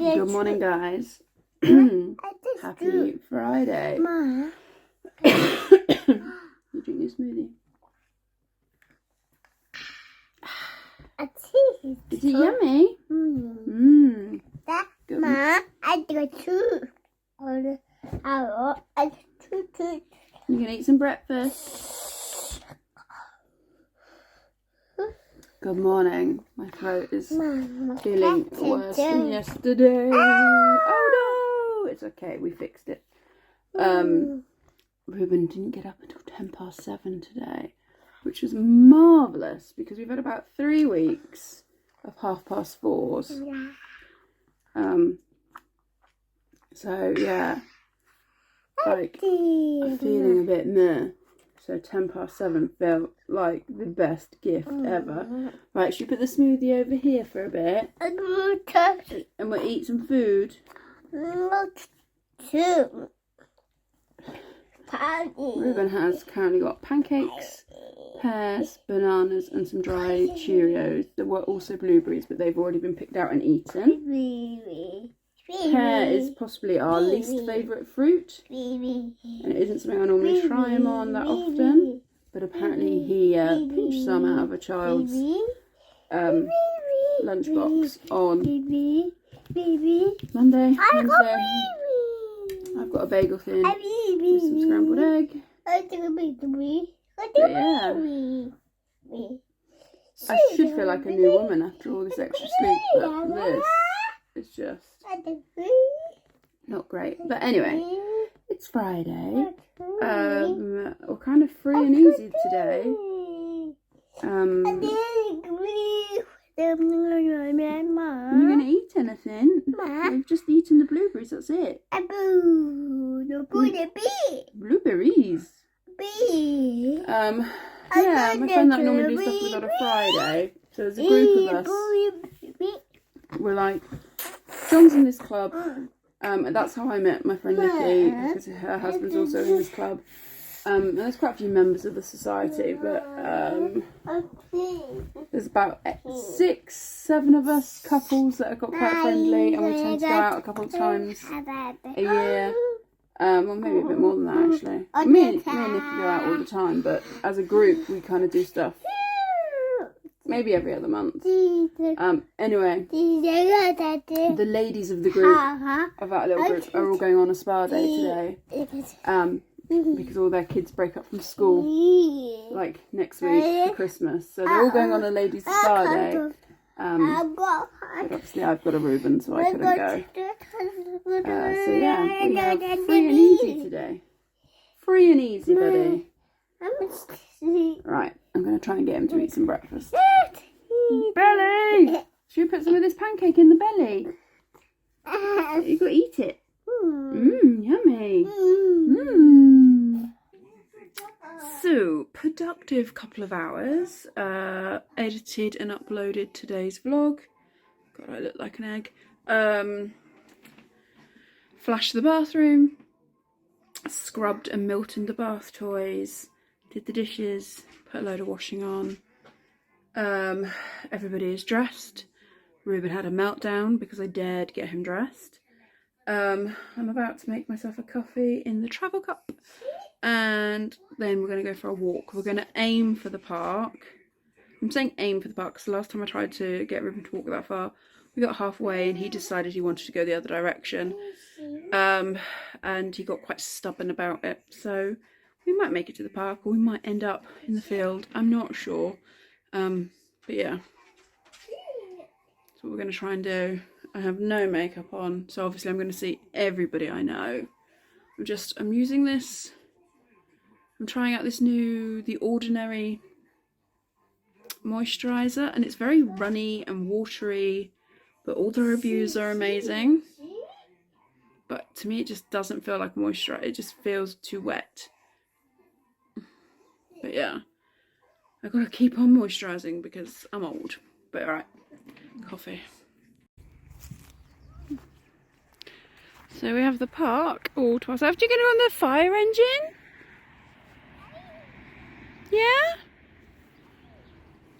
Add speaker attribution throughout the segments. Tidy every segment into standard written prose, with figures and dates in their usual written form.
Speaker 1: Good morning, guys. Happy Friday.
Speaker 2: Ma.
Speaker 1: You drink your smoothie. Is it yummy?
Speaker 2: That
Speaker 1: Good.
Speaker 2: Ma, I got two.
Speaker 1: You gonna eat some breakfast? Good morning. My throat is feeling worse than yesterday. Oh no! It's okay. We fixed it. Ruben didn't get up until 7:10 today, which was marvellous because we've had about 3 weeks of 4:30s. So yeah, like I'm feeling a bit meh. So 7:10 felt like the best gift ever. Right, should we put the smoothie over here for a bit? And we'll eat some food. Ruben has currently got pancakes, pears, bananas and some dry Cheerios. There were also blueberries, but they've already been picked out and eaten. Pear is possibly our least favourite fruit, and it isn't something I normally try him on that often, but apparently he pinched some out of a child's lunchbox on Monday. I've got a bagel thin with some scrambled egg. But yeah, I should feel like a new woman after all this extra sleep, but this is just not great. But anyway, it's Friday. We're kind of free and easy today. Are you gonna eat anything? We've just eaten the blueberries, that's it. Blueberries. Yeah, my friend that normally do stuff with on a Friday. So there's a group of us. We're like, John's in this club. And that's how I met my friend Nikki, because her husband's also in this club. And there's quite a few members of the society, but there's about 6, 7 of us couples that have got quite friendly, and we tend to go out a couple of times a year. Well, maybe a bit more than that, actually. Me and Nikki go out all the time, but as a group, we kind of do stuff maybe every other month. Anyway, the ladies of the group, of our little group, are all going on a spa day today. Because all their kids break up from school, like next week for Christmas. So they're all going on a ladies' spa day. But obviously I've got a Reuben, so I couldn't go. So yeah, we have free and easy today. Free and easy, buddy. Right, I'm going to try and get him to eat some breakfast. Belly! Should we put some of this pancake in the belly? You've got to eat it. Yummy. So, productive couple of hours. Edited and uploaded today's vlog. God, I look like an egg. Flashed the bathroom. Scrubbed and Miltoned the bath toys. Did the dishes. Put a load of washing on. Everybody is dressed. Ruben had a meltdown because I dared get him dressed. I'm about to make myself a coffee in the travel cup, and then we're going to go for a walk. We're going to aim for the park. I'm saying aim for the park because the last time I tried to get Ruben to walk that far, we got halfway and he decided he wanted to go the other direction, and he got quite stubborn about it. So we might make it to the park, or we might end up in the field. I'm not sure, but yeah, that's what we're going to try and do. I have no makeup on, so obviously I'm going to see everybody I know. I'm using this, I'm trying out this new The Ordinary moisturiser, and it's very runny and watery, but all the reviews are amazing. But to me it just doesn't feel like moisturiser, it just feels too wet. But yeah, I've got to keep on moisturising because I'm old. But alright, coffee. So we have the park all to ourselves. Do you get on the fire engine? Yeah?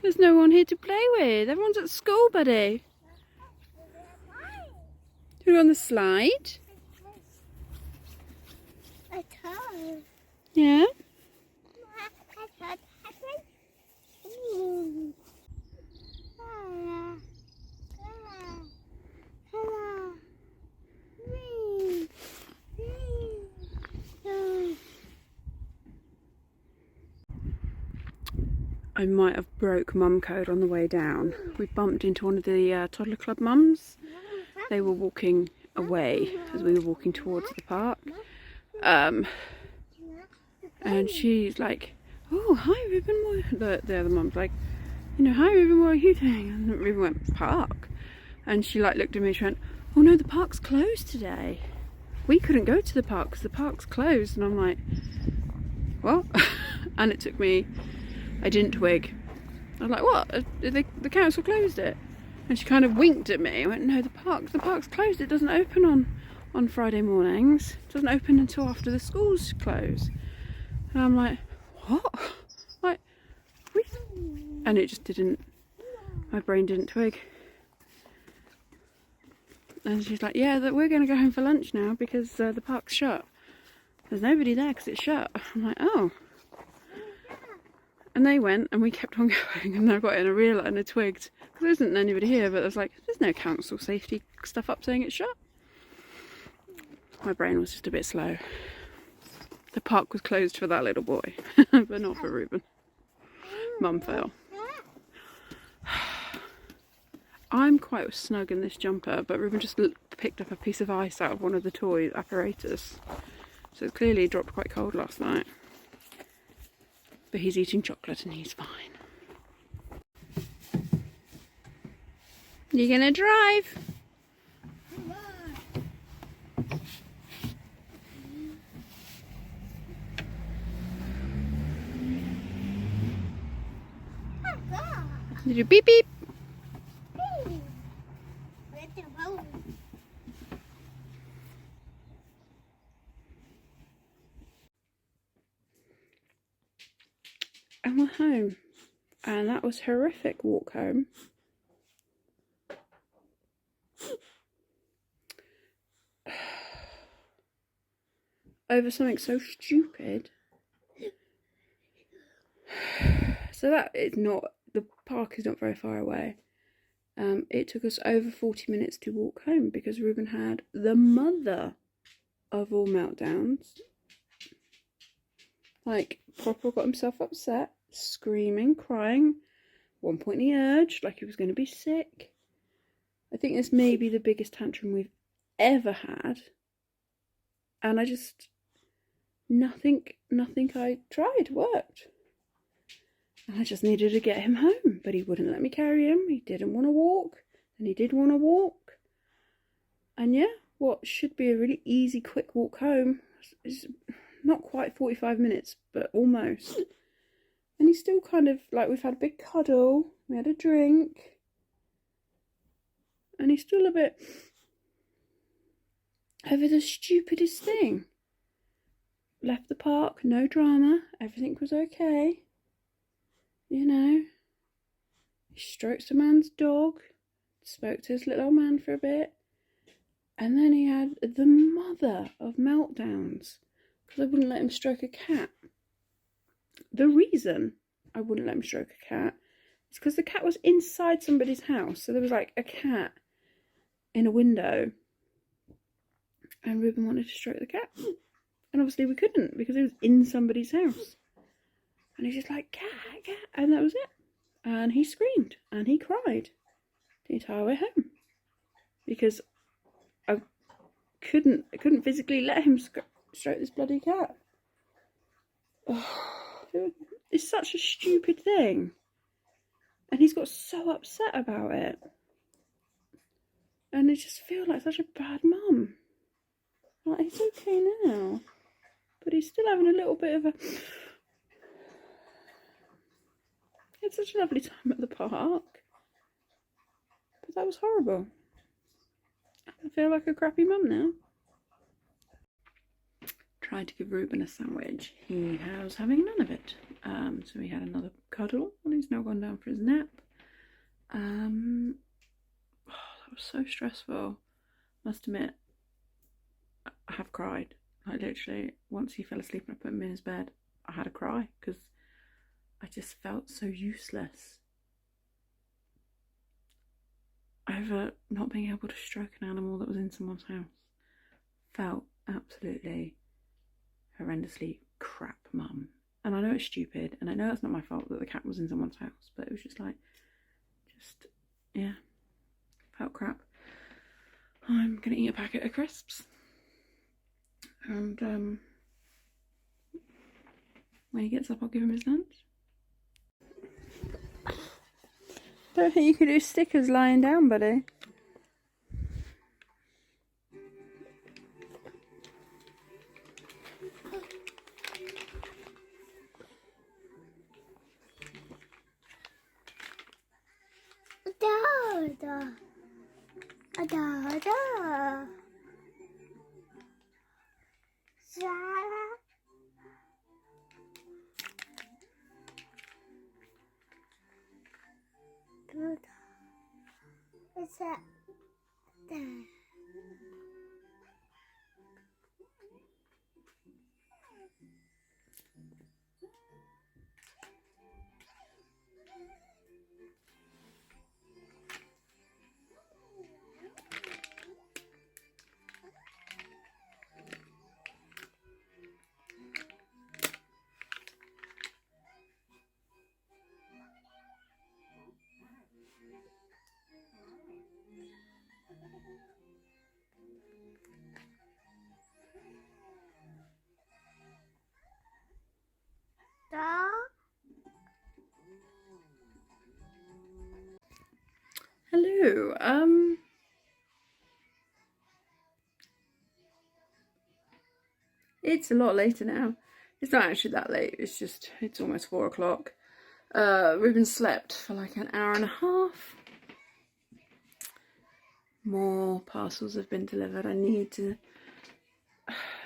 Speaker 1: There's no one here to play with. Everyone's at school, buddy. Do you go on the slide? Yeah? I might have broke mum code on the way down. We bumped into one of the toddler club mums. They were walking away as we were walking towards the park. And she's like, oh, hi Ruben, the other mum's like, you know, hi Ruben, what are you doing? And Ruben went, park? And she like looked at me and she went, oh no, the park's closed today. We couldn't go to the park because the park's closed. And I'm like, what? And it took me, I didn't twig. I was like, what? The council closed it? And she kind of winked at me. I went, no, the park's closed. It doesn't open on Friday mornings. It doesn't open until after the schools close. And I'm like, what? Like, and it just didn't, my brain didn't twig. And she's like, yeah, we're going to go home for lunch now because the park's shut. There's nobody there because it's shut. I'm like, oh. And they went and we kept on going, and I got in a reel and I twigged because there isn't anybody here, but I was like, there's no council safety stuff up saying it's shut. My brain was just a bit slow. The park was closed for that little boy, but not for Ruben. Mum fell. I'm quite snug in this jumper, but Ruben just picked up a piece of ice out of one of the toy apparatus. So it clearly dropped quite cold last night. But he's eating chocolate and he's fine. You gonna drive? Did you beep beep? And we're home, and that was a horrific walk home. Over something so stupid. So that is not, the park is not very far away. It took us over 40 minutes to walk home because Ruben had the mother of all meltdowns. Like, proper got himself upset, screaming, crying. One point he urged like he was going to be sick. I think this may be the biggest tantrum we've ever had. And I just, nothing I tried worked. And I just needed to get him home, but he wouldn't let me carry him. He didn't want to walk, and he did want to walk. And yeah, what should be a really easy, quick walk home is not quite 45 minutes, but almost. And he's still kind of like, we've had a big cuddle, we had a drink, and he's still a bit over the stupidest thing. Left the park, no drama, everything was okay. You know, he stroked a man's dog, spoke to his little old man for a bit, and then he had the mother of meltdowns because I wouldn't let him stroke a cat. The reason I wouldn't let him stroke a cat is because the cat was inside somebody's house, so there was like a cat in a window, and Ruben wanted to stroke the cat, and obviously we couldn't because it was in somebody's house. And he's just like, cat, cat, and that was it. And he screamed and he cried the entire way home because I couldn't physically let him stroke this bloody cat. Oh, it's such a stupid thing, and he's got so upset about it, and I just feel like such a bad mum. Like, he's okay now, but he's still having a little bit of a. It's such a lovely time at the park, but that was horrible. I feel like a crappy mum now. Tried to give Ruben a sandwich. He was having none of it. So he had another cuddle, and he's now gone down for his nap. That was so stressful. must admit, I have cried. Like literally, once he fell asleep and I put him in his bed, I had a cry because I just felt so useless over not being able to stroke an animal that was in someone's house. Felt absolutely horrendously crap, mum. And I know it's stupid, and I know it's not my fault that the cat was in someone's house, but it was just like, yeah, felt crap. I'm gonna eat a packet of crisps, and when he gets up, I'll give him his lunch. Don't think you could do stickers lying down, buddy.
Speaker 2: What's that?
Speaker 1: Hello. It's a lot later now. It's not actually that late. It's almost 4 o'clock. Ruben slept for like an hour and a half. More parcels have been delivered. I need to.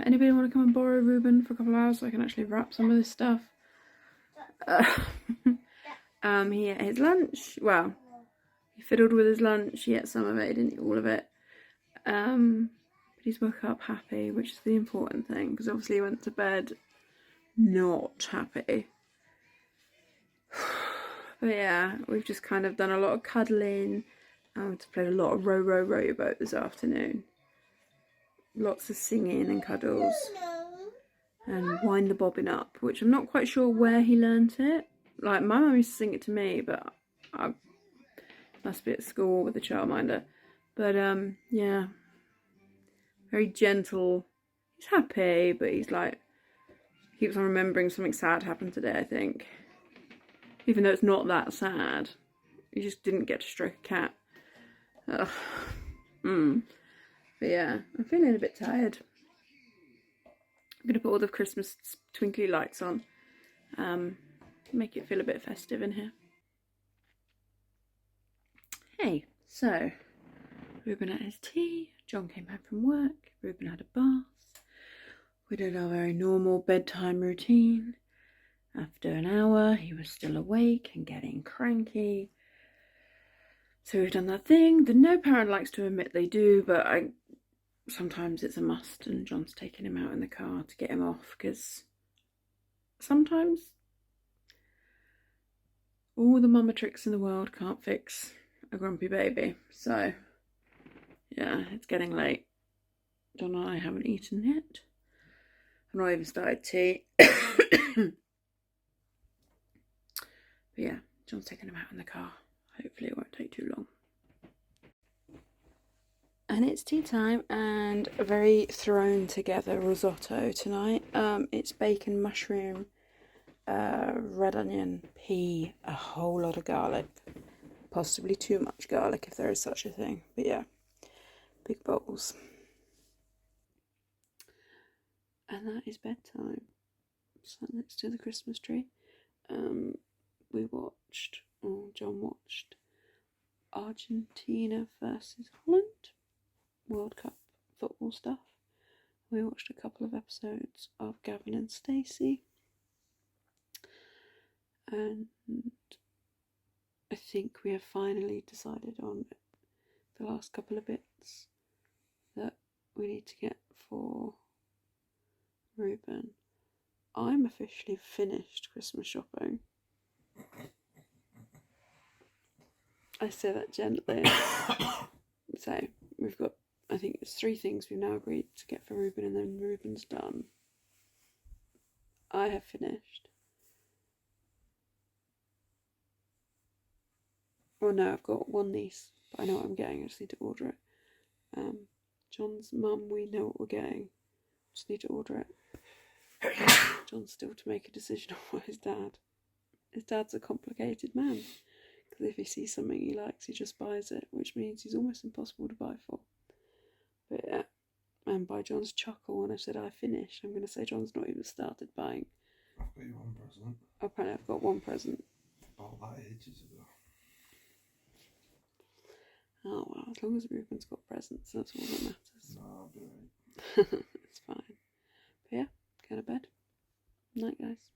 Speaker 1: Anybody want to come and borrow Ruben for a couple of hours so I can actually wrap some of this stuff? He ate his lunch. Well, he fiddled with his lunch. He ate some of it. He didn't eat all of it. But he's woke up happy, which is the important thing, because obviously he went to bed not happy. But yeah, we've just kind of done a lot of cuddling. To play a lot of row your boat this afternoon. Lots of singing and cuddles. And wind the bobbing up, which I'm not quite sure where he learnt it. Like, my mum used to sing it to me, but I must be at school with the childminder. But yeah, very gentle. He's happy, but he's like, keeps on remembering something sad happened today, I think. Even though it's not that sad. He just didn't get to stroke a cat. But yeah, I'm feeling a bit tired. I'm going to put all the Christmas twinkly lights on. Make it feel a bit festive in here. Hey, so Ruben had his tea, John came home from work, Ruben had a bath. We did our very normal bedtime routine. After an hour, he was still awake and getting cranky. So we've done that thing that no parent likes to admit they do, but sometimes it's a must, and John's taking him out in the car to get him off, because sometimes all the mama tricks in the world can't fix a grumpy baby. So yeah, it's getting late. John and I haven't eaten yet. I've not even started tea. But yeah, John's taking him out in the car. Hopefully it won't take too long. And it's tea time, and a very thrown together risotto tonight. It's bacon, mushroom, red onion, pea, a whole lot of garlic. Possibly too much garlic if there is such a thing. But yeah, big bowls. And that is bedtime. Sat next to the Christmas tree. John watched Argentina versus Holland. World Cup football stuff. We watched a couple of episodes of Gavin and Stacey. And I think we have finally decided on the last couple of bits we need to get for Ruben. I'm officially finished Christmas shopping. I say that gently. So we've got, I think it's 3 things we've now agreed to get for Ruben, and then Ruben's done. I have finished. Oh no, I've got one niece, but I know what I'm getting. I just need to order it. John's mum, we know what we're getting. Just need to order it. John's still to make a decision on what his dad's a complicated man, because if he sees something he likes, he just buys it, which means he's almost impossible to buy for. But yeah, and by John's chuckle when I said I finished, I'm going to say John's not even started buying.
Speaker 3: I've got you one present.
Speaker 1: Apparently I've got one present.
Speaker 3: Bought that ages ago.
Speaker 1: Oh well, as long as Ruben's got presents, that's all that matters.
Speaker 3: No, I'll be right.
Speaker 1: It's fine. But yeah, go to bed. Night, guys.